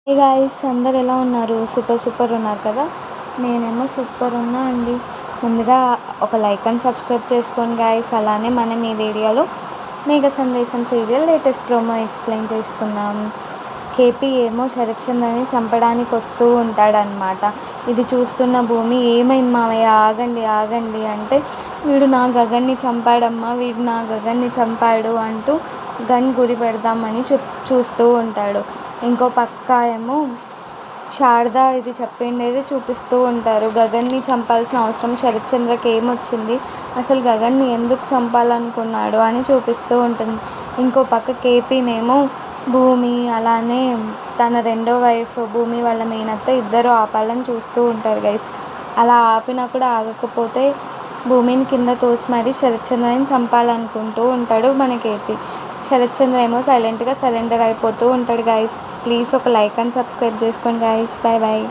Hey guys, అందరు ఎలా ఉన్నారు? సూపర్ ఉన్నారు కదా. నేనేమో సూపర్ ఉన్నా అండి. ముందుగా ఒక లైక్ అండ్ సబ్స్క్రైబ్ చేసుకోండి గాయ్స్. అలానే మనం ఈ వీడియోలో మేఘ సందేశం సీరియల్ లేటెస్ట్ ప్రోమో ఎక్స్ప్లెయిన్ చేసుకుందాం. కేపీ ఏమో శరత్చంద్రని చంపడానికి వస్తూ ఉంటాడనమాట. ఇది చూస్తున్న భూమి, ఏమైంది మావయ్య, ఆగండి ఆగండి అంటే, వీడు నా గగన్ని చంపాడమ్మా, వీడు నా గగన్ని చంపాడు అంటూ గన్ గురి పెడదామని చూస్తూ ఉంటాడు. ఇంకో పక్క ఏమో శారద ఇది చెప్పిండేది చూపిస్తూ ఉంటారు. గగన్ని చంపాల్సిన అవసరం శరత్చంద్రకి ఏమొచ్చింది, అసలు గగన్ని ఎందుకు చంపాలనుకున్నాడు అని చూపిస్తూ ఉంటుంది. ఇంకో పక్క కేపీనేమో భూమి అలానే తన రెండో వైఫ్ భూమి వాళ్ళ మేనత్త ఇద్దరు ఆపాలని చూస్తూ ఉంటారు గైస్. అలా ఆపినా కూడా ఆగకపోతే భూమిని కింద తోసి మరీ శరత్చంద్రని చంపాలనుకుంటూ ఉంటాడు మన కేపీ. శరత్చంద్ర ఏమో సైలెంట్గా సరెండర్ అయిపోతూ ఉంటాడు గైస్. ప్లీజ్ ఒక లైక్ అండ్ సబ్స్క్రైబ్ చేసుకోండి గైస్. Bye bye.